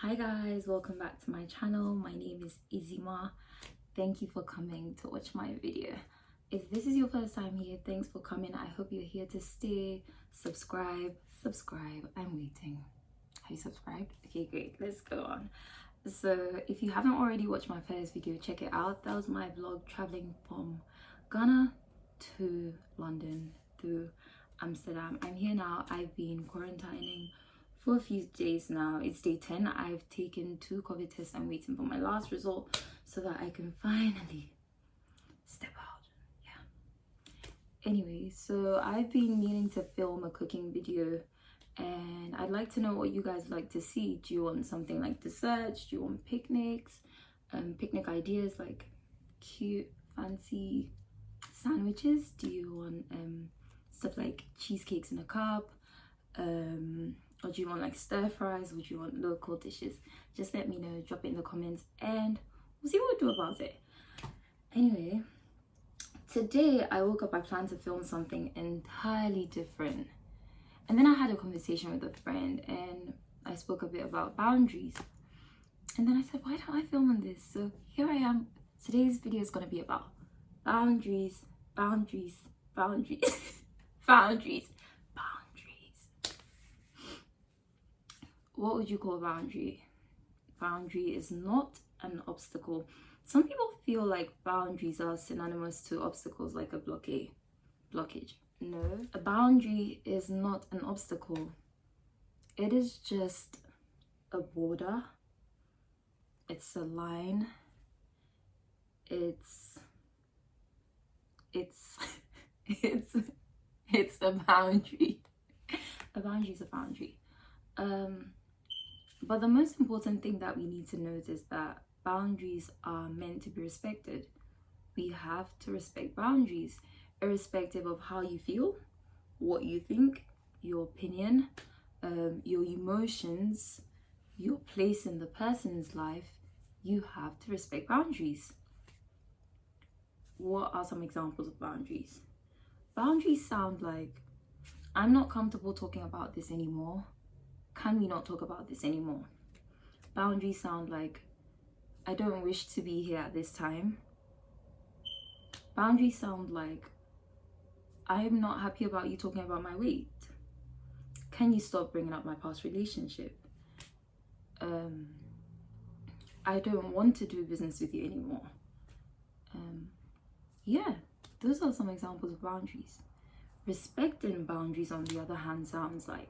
Hi guys, welcome back to my channel. My name is Izima. Thank you for coming to watch my video. If this is your first time here, thanks for coming. I hope you're here to stay. Subscribe. I'm waiting. Have you subscribed? Okay, great. Let's go on. So if you haven't already watched my first video, check it out. That was my vlog traveling from Ghana to London through Amsterdam. I'm here now. I've been quarantining for a few days now. It's day 10. I've taken 2 COVID tests. I'm waiting for my last result so that I can finally step out. Yeah. Anyway, so I've been meaning to film a cooking video and I'd like to know what you guys like to see. Do you want something like desserts? Do you want picnics? Picnic ideas like cute, fancy sandwiches? Do you want stuff like cheesecakes in a cup? Or do you want like stir fries? Would you want local dishes? Just let me know, drop it in the comments and we'll see what we'll do about it. Anyway, today I woke up, I planned to film something entirely different. And then I had a conversation with a friend and I spoke a bit about boundaries. And then I said, why don't I film on this? So here I am. Today's video is going to be about boundaries, boundaries. What would you call a boundary? Boundary is not an obstacle. Some people feel like boundaries are synonymous to obstacles, like a blockage. No, a boundary is not an obstacle. It is just a border. It's a line. It's a boundary. A boundary is a boundary. But the most important thing that we need to note is that boundaries are meant to be respected. We have to respect boundaries, irrespective of how you feel, what you think, your opinion, your emotions, your place in the person's life. You have to respect boundaries. What are some examples of boundaries? Boundaries sound like, I'm not comfortable talking about this anymore. Can we not talk about this anymore? Boundaries sound like, I don't wish to be here at this time. Boundaries sound like, I'm not happy about you talking about my weight. Can you stop bringing up my past relationship? I don't want to do business with you anymore. Yeah, those are some examples of boundaries. Respecting boundaries, on the other hand, sounds like,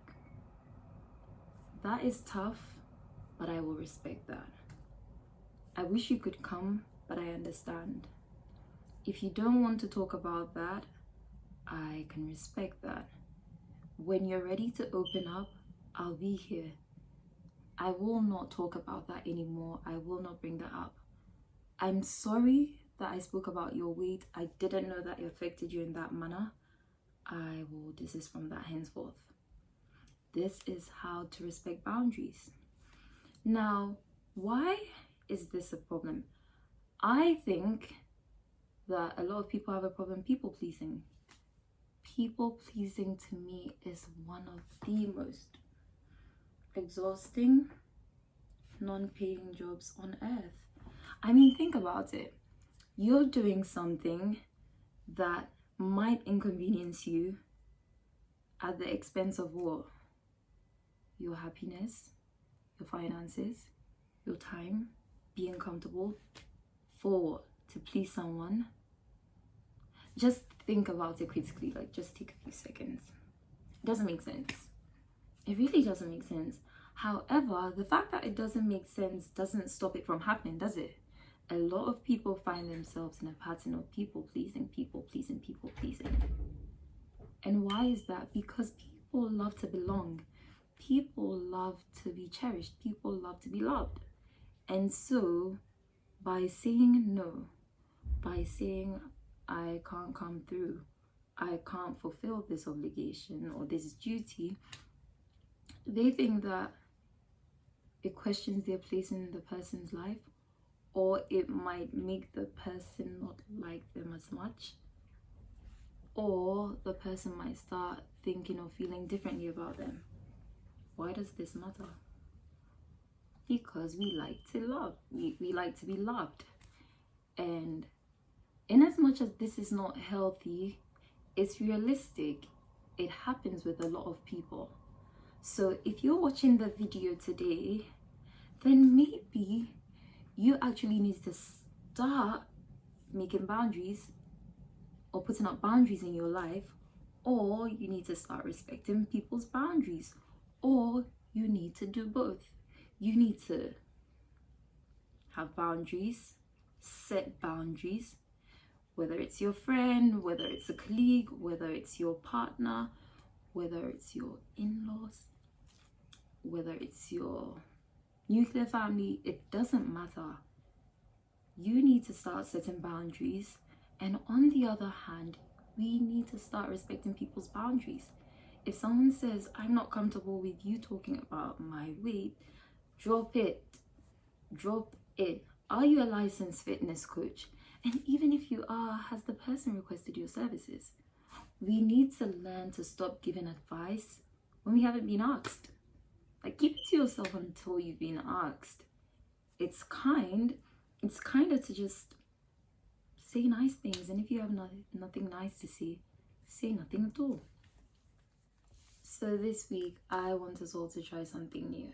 that is tough, but I will respect that. I wish you could come, but I understand. If you don't want to talk about that, I can respect that. When you're ready to open up, I'll be here. I will not talk about that anymore. I will not bring that up. I'm sorry that I spoke about your weight. I didn't know that it affected you in that manner. I will desist from that henceforth. This is how to respect boundaries. Now, why is this a problem? I think that a lot of people have a problem people pleasing. People pleasing to me is one of the most exhausting, non-paying jobs on earth. I mean, think about it. You're doing something that might inconvenience you at the expense of what? Your happiness, your finances, your time, being comfortable, for to please someone. Just think about it critically, like just take a few seconds. It doesn't make sense. It really doesn't make sense. However, the fact that it doesn't make sense doesn't stop it from happening, does it? A lot of people find themselves in a pattern of people pleasing. And why is that? Because people love to belong. People love to be cherished. People love to be loved. And so by saying no, by saying I can't come through, I can't fulfill this obligation or this duty, they think that it questions their place in the person's life, or it might make the person not like them as much, or the person might start thinking or feeling differently about them. Why does this matter? because we like to love. We like to be loved. And in as much as this is not healthy, it's realistic. It happens with a lot of people. So if you're watching the video today, then maybe you actually need to start making boundaries or putting up boundaries in your life, or you need to start respecting people's boundaries, or you need to do both. You need to have boundaries, set boundaries, whether it's your friend, whether it's a colleague, whether it's your partner, whether it's your in-laws, whether it's your nuclear family, it doesn't matter. You need to start setting boundaries. And on the other hand, we need to start respecting people's boundaries. If someone says, I'm not comfortable with you talking about my weight, drop it. Drop it. Are you a licensed fitness coach? And even if you are, has the person requested your services? We need to learn to stop giving advice when we haven't been asked. Like, keep it to yourself until you've been asked. It's kinder to just say nice things, and if you have nothing nice to say nothing at all. So this week, I want us all to try something new.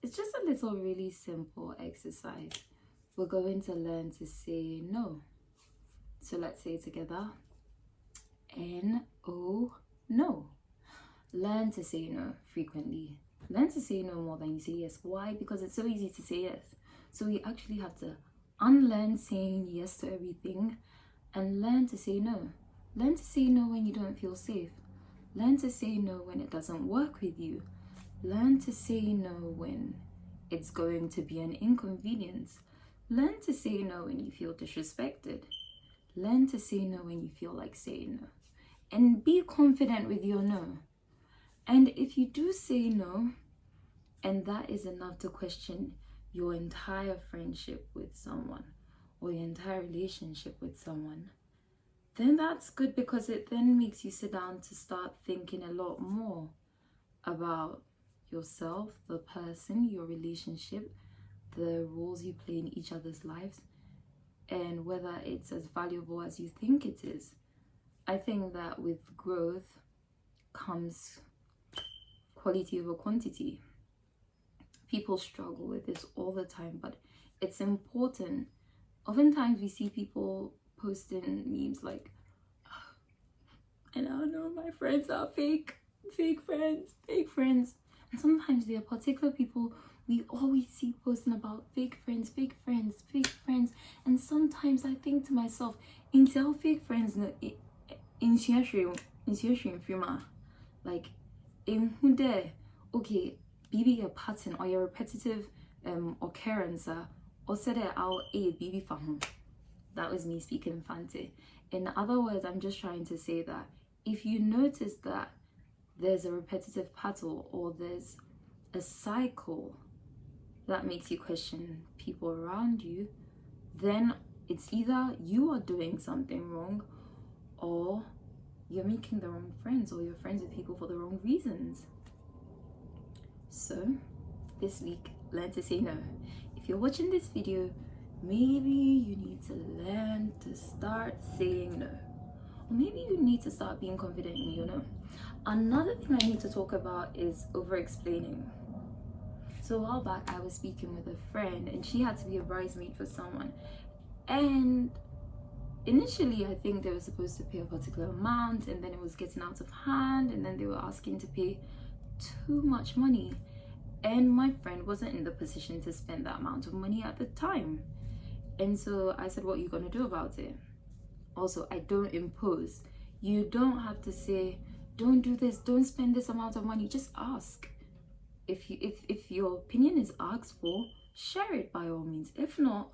It's just a little really simple exercise. We're going to learn to say no. So let's say together, N-O, no. Learn to say no frequently. Learn to say no more than you say yes. Why? Because it's so easy to say yes. So we actually have to unlearn saying yes to everything and learn to say no. Learn to say no when you don't feel safe. Learn to say no when it doesn't work with you. Learn to say no when it's going to be an inconvenience. Learn to say no when you feel disrespected. Learn to say no when you feel like saying no. And be confident with your no. And if you do say no, and that is enough to question your entire friendship with someone or your entire relationship with someone, then that's good, because it then makes you sit down to start thinking a lot more about yourself, the person, your relationship, the roles you play in each other's lives, and whether it's as valuable as you think it is. I think that with growth comes quality over quantity. People struggle with this all the time, but it's important. Oftentimes we see people posting memes like, and I know my friends are fake friends. And sometimes there are particular people we always see posting about fake friends. And sometimes I think to myself, in tell fake friends in firma, like in who there, okay, BB a pattern or your repetitive occurrence or said it out a BB for home. That was me speaking fancy. In other words, I'm just trying to say that if you notice that there's a repetitive pattern or there's a cycle that makes you question people around you, then it's either you are doing something wrong or you're making the wrong friends, or you're friends with people for the wrong reasons. So this week, learn to say no. If you're watching this video, maybe you need to learn to start saying no. Or maybe you need to start being confident in your no. Another thing I need to talk about is over-explaining. So a while back, I was speaking with a friend and she had to be a bridesmaid for someone. And initially, I think they were supposed to pay a particular amount, and then it was getting out of hand, and then they were asking to pay too much money. And my friend wasn't in the position to spend that amount of money at the time. And so I said, what are you going to do about it? Also, I don't impose. You don't have to say, don't do this, don't spend this amount of money. Just ask. If your opinion is asked for, share it by all means. If not,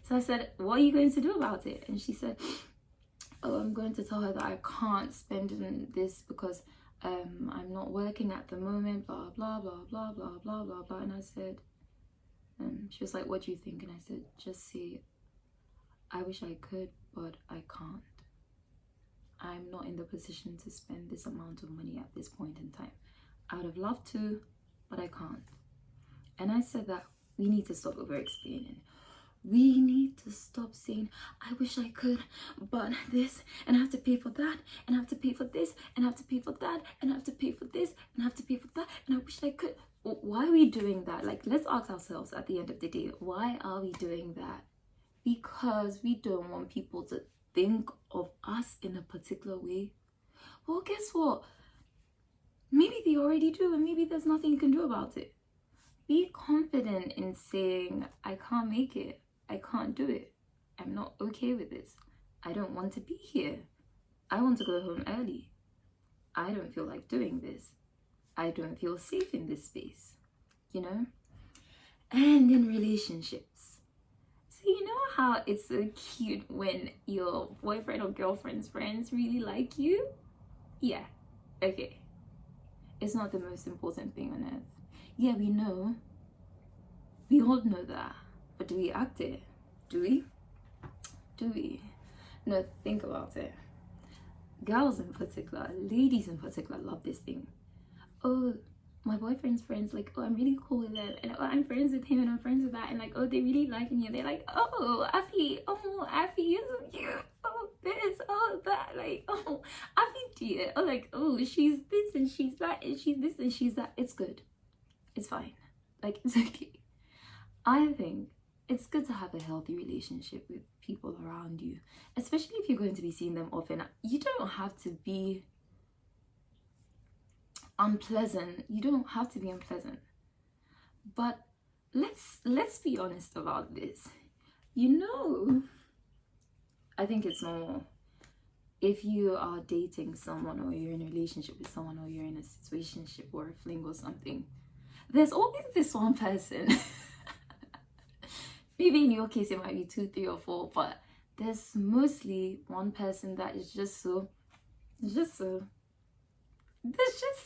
so I said, what are you going to do about it? And she said, oh, I'm going to tell her that I can't spend on this because I'm not working at the moment, blah, blah, blah, blah, blah, blah, blah, blah. And I said, she was like, what do you think? And I said, just say, I wish I could, but I can't. I'm not in the position to spend this amount of money at this point in time. I would have loved to, but I can't. And I said that we need to stop over explaining. We need to stop saying, I wish I could, but this, and I have to pay for that, and I have to pay for this, and I have to pay for that, and I have to pay for this, and I have to pay for that, and I wish I could. Why are we doing that? Like, let's ask ourselves at the end of the day, why are we doing that? Because we don't want people to think of us in a particular way. Well, guess what? Maybe they already do, and maybe there's nothing you can do about it. Be confident in saying, I can't make it. I can't do it. I'm not okay with this. I don't want to be here. I want to go home early. I don't feel like doing this. I don't feel safe in this space, you know? And in relationships. So you know how it's so cute when your boyfriend or girlfriend's friends really like you? Yeah, okay. It's not the most important thing on earth. Yeah, we know. We all know that. But do we act it? Do we? Do we? No, think about it. Girls in particular, ladies in particular, love this thing. Oh, my boyfriend's friends, like, oh, I'm really cool with them, and oh, I'm friends with him, and I'm friends with that, and like, oh, they really like me, and they're like, oh, Afi, you're so cute, oh, this, oh, that, like, oh, Afi, dear, oh, like, oh, she's this, and she's that, and she's this, and she's that. It's good. It's fine. Like, it's okay. I think it's good to have a healthy relationship with people around you, especially if you're going to be seeing them often. You don't have to be unpleasant. You don't have to be unpleasant. But let's be honest about this. You know, I think it's normal if you are dating someone, or you're in a relationship with someone, or you're in a situationship or a fling or something. There's always this one person. Maybe in your case it might be 2, 3, or 4, but there's mostly one person that is just so, there's just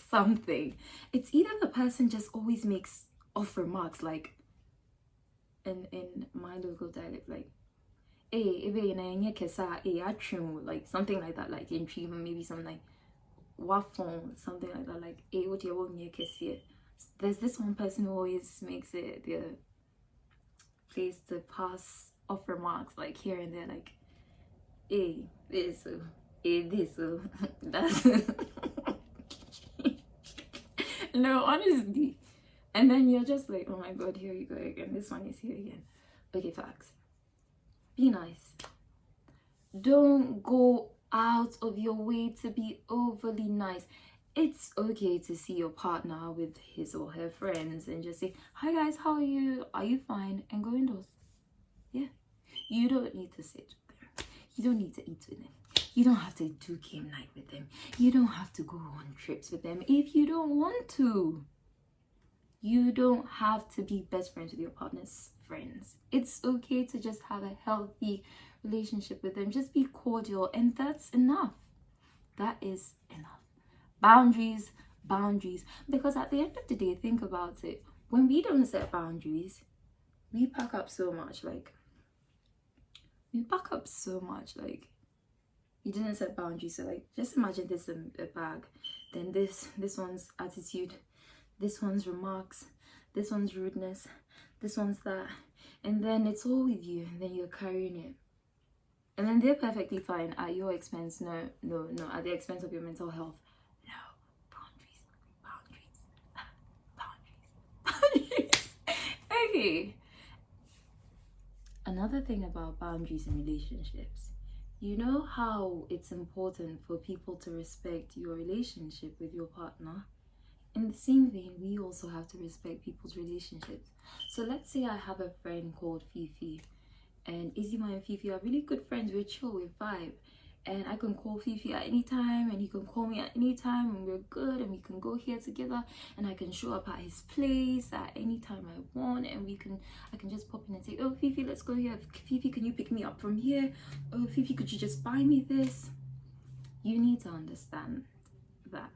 something. It's either the person just always makes off remarks, like in my local dialect, like, hey, like something like that, like in Tree, maybe something like wafon, something like that, like, hey, what do you want me to. There's this one person who always makes it their place to pass off remarks, like here and there, like, hey, this, hey, this, that's. No, honestly. And then you're just like, oh my god, here you go again. This one is here again. Okay, facts. Be nice. Don't go out of your way to be overly nice. It's okay to see your partner with his or her friends and just say, hi guys, how are you? Are you fine? And go indoors. Yeah. You don't need to sit with them. You don't need to eat with them. You don't have to do game night with them. You don't have to go on trips with them if you don't want to. You don't have to be best friends with your partner's friends. It's okay to just have a healthy relationship with them. Just be cordial, and that's enough. That is enough. Boundaries, boundaries. Because at the end of the day, think about it. When we don't set boundaries, we pack up so much. Like, you didn't set boundaries. So like, just imagine this in a bag. Then this one's attitude, this one's remarks, this one's rudeness, this one's that. And then it's all with you, and then you're carrying it. And then they're perfectly fine at your expense. No, at the expense of your mental health. Boundaries. Okay. Another thing about boundaries in relationships. You know how it's important for people to respect your relationship with your partner? In the same vein, we also have to respect people's relationships. So let's say I have a friend called Fifi, and Izima and Fifi are really good friends. We're chill, we're vibe. And I can call Fifi at any time, and he can call me at any time, and we're good, and we can go here together, and I can show up at his place at any time I want, and I can just pop in and say, oh Fifi, let's go here. Fifi, can you pick me up from here? Oh Fifi, could you just buy me this? You need to understand that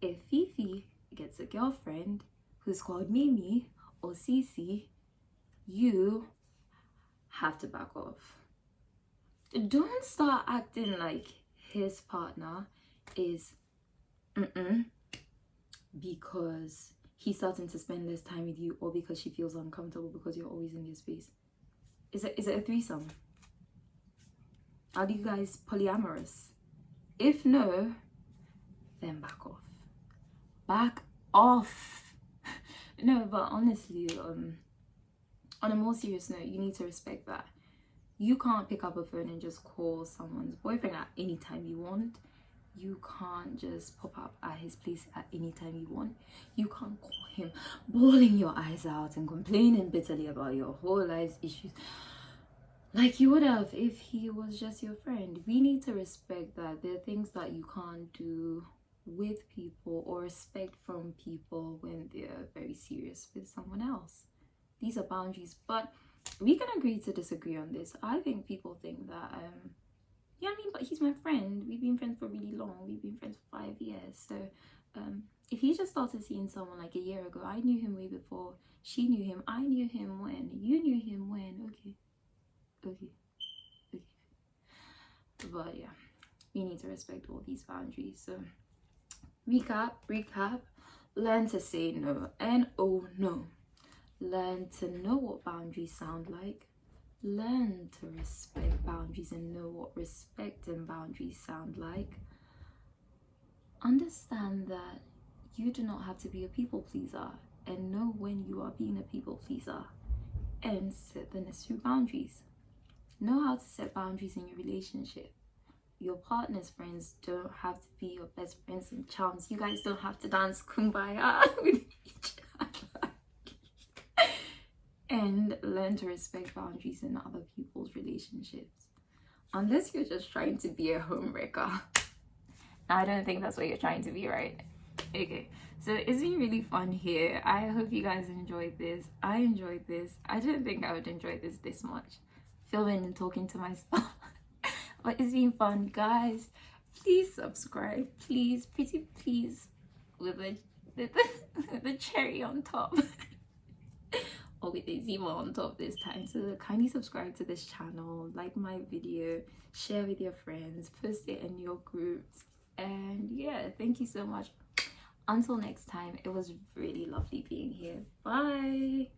if Fifi gets a girlfriend who's called Mimi or Cece, you have to back off. Don't start acting like his partner is because he's starting to spend less time with you, or because she feels uncomfortable because you're always in your space? Is it a threesome? Are you guys polyamorous? If no, then back off. Back off. No, but honestly, on a more serious note, you need to respect that. You can't pick up a phone and just call someone's boyfriend at any time you want. You can't just pop up at his place at any time you want. You can't call him bawling your eyes out and complaining bitterly about your whole life's issues like you would have if he was just your friend. We need to respect that there are things that you can't do with people or expect from people when they're very serious with someone else. These are boundaries, but we can agree to disagree on this. I think people think that yeah, I mean, but he's my friend. We've been friends for really long. We've been friends for 5 years. So if he just started seeing someone like a year ago, I knew him way before she knew him. I knew him when you knew him when. Okay. But yeah, we need to respect all these boundaries. So recap, learn to say no, no. Learn to know what boundaries sound like. Learn to respect boundaries and know what respect and boundaries sound like. Understand that you do not have to be a people pleaser, and know when you are being a people pleaser, and set the necessary boundaries. Know how to set boundaries in your relationship. Your partner's friends don't have to be your best friends and chums. You guys don't have to dance kumbaya with each other. And learn to respect boundaries in other people's relationships. Unless you're just trying to be a homewrecker. I don't think that's what you're trying to be, right? Okay, so it's been really fun here. I hope you guys enjoyed this. I enjoyed this. I didn't think I would enjoy this much, filming and talking to myself. But it's been fun, guys. Please subscribe, please, pretty please, with the cherry on top. Or with the zima on top this time. So kindly subscribe to this channel, like my video, share with your friends, post it in your groups, and yeah, thank you so much. Until next time, it was really lovely being here. Bye.